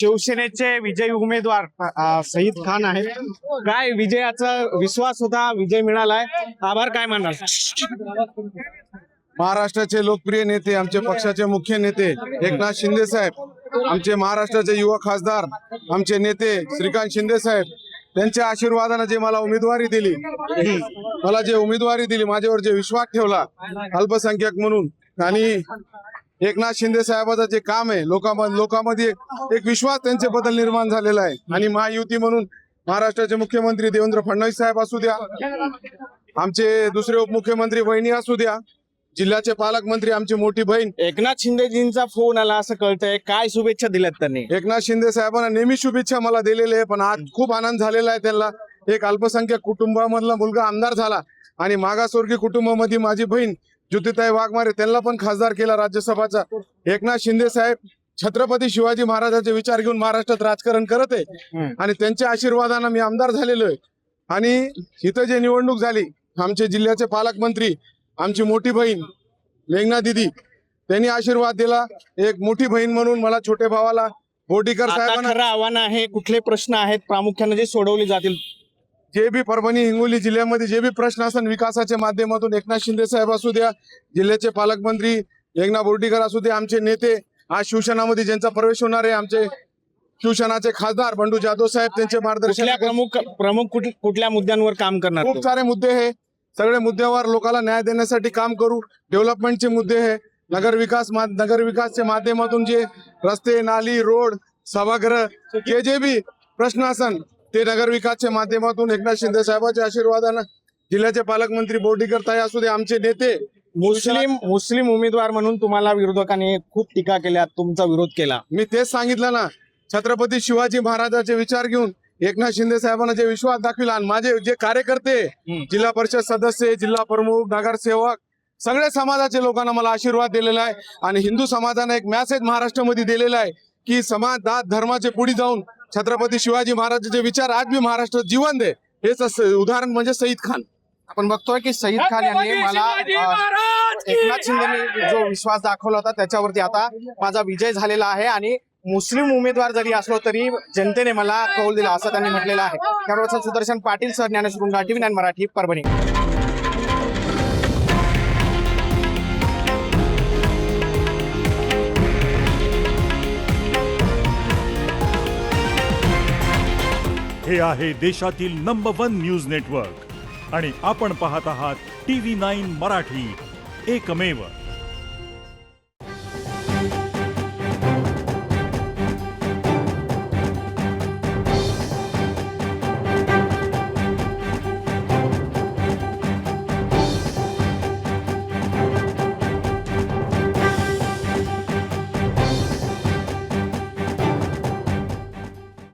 शिवसेनेचे विजयी उमेदवार सईद खान आहेत. काय विजयाचा विश्वास होता, विजय मिळालाय, आभार काय मानाल? महाराष्ट्राचे लोकप्रिय नेते, आमचे पक्षाचे मुख्य नेते एकनाथ शिंदे साहेब, आमचे महाराष्ट्राचे युवा खासदार, आमचे नेते श्रीकांत शिंदे साहेब, त्यांच्या आशीर्वादाने जे मला उमेदवारी दिली, माझ्यावर जे विश्वास ठेवला अल्पसंख्याक म्हणून, आणि एकनाथ शिंदे साहेबांचं जे काम आहे लोकांमध्ये एक विश्वास त्यांच्याबद्दल निर्माण झालेला आहे. आणि महायुती म्हणून महाराष्ट्राचे मुख्यमंत्री देवेंद्र फडणवीस साहेब असू द्या, आमचे दुसरे उपमुख्यमंत्री वहिनी असू द्या, जिल्ह्याचे पालकमंत्री आमची मोठी बहीण, एकनाथ शिंदेजींचा फोन आला असं कळतंय, काय शुभेच्छा दिल्यात त्यांनी? एकनाथ शिंदे साहेबांना नेहमी शुभेच्छा मला दिलेल्या आहे, पण आज खूप आनंद झालेला आहे. त्यांना एक अल्पसंख्याक कुटुंबामधला मुलगा आमदार झाला आणि मागासवर्गीय कुटुंबामध्ये माझी बहीण ज्योतिताई वाघमारे, त्यांना पण खासदार केला राज्यसभाचा. एकनाथ शिंदे साहेब छत्रपती शिवाजी महाराजांचे विचार घेऊन महाराष्ट्रात राजकारण करत आहे आणि त्यांच्या आशीर्वादाने मी आमदार झालेलो आहे. आणि इथं जे निवडणूक झाली, आमचे जिल्ह्याचे पालकमंत्री, आमची मोठी बहीण मेघना दिदी, त्यांनी आशीर्वाद दिला. एक मोठी बहीण म्हणून मला छोटे भावाला बोर्डीकर साहेबांना खरं आव्हान आहे, कुठले प्रश्न आहेत प्रामुख्याने जे सोडवले जातील? जे बी परभणी हिंगोली जिल्ह्यामध्ये जे बी प्रश्न असतात विकासाच्या माध्यमातून एकनाथ शिंदे साहेब असू द्या, जिल्ह्याचे पालकमंत्री एकनाथ बोर्डीकर असू द्या, आमचे नेते आज शिवसेनामध्ये ज्यांचा प्रवेश होणार आहे, आमचे शिवसेनाचे खासदार बंडू जाधव साहेब, त्यांचे मार्गदर्शन. प्रमुख कुठल्या मुद्द्यांवर काम करणार? खूप सारे मुद्दे आहे, सगळे मुद्द्यावर लोकांना न्याय देण्यासाठी काम करू. डेव्हलपमेंटचे मुद्दे आहे, नगरविकासच्या माध्यमातून जे रस्ते, नाली, रोड, सभागृह, जे बी प्रश्न असन ते नगरविकासच्या माध्यमातून एकनाथ शिंदे साहेबांच्या आशीर्वादानं, जिल्ह्याचे पालकमंत्री बोर्डीकर ताई असू दे, आमचे नेते. मुस्लिम उमेदवार म्हणून तुम्हाला विरोधकांनी खूप टीका केल्या, तुमचा विरोध केला. मी तेच सांगितलं ना, छत्रपती शिवाजी महाराजांचे विचार घेऊन एकनाथ शिंदे साहेबांना जे विश्वास दाखविला आणि माझे जे कार्यकर्ते, जिल्हा परिषद सदस्य, जिल्हा प्रमुख, नगरसेवक, सगळ्या समाजाच्या लोकांना मला आशीर्वाद दिलेला आहे. आणि हिंदू समाजाने एक मेसेज महाराष्ट्रामध्ये दिलेला आहे की समाज जात धर्माचे पुढे जाऊन छत्रपती शिवाजी महाराजांचे विचार आज भी महाराष्ट्रात जीवन दे. हेच उदाहरण म्हणजे सईद खान. आपण बघतोय की सईद खान यांनी मला एकनाथ शिंदेने जो विश्वास दाखवला होता त्याच्यावरती आता माझा विजय झालेला आहे आणि मुस्लिम उमेदवार जरी असलो तरी जनतेने मला कौल दिला असं त्यांनी म्हटलेलं आहे. त्याबरोबर सुदर्शन पाटील सर, ज्ञानेश्वर गुंगा, TV9 मराठी, परभणी. हे आहे देशातील नंबर 1 न्यूज नेटवर्क आणि आपण पाहत आहात TV9 मराठी, एकमेव.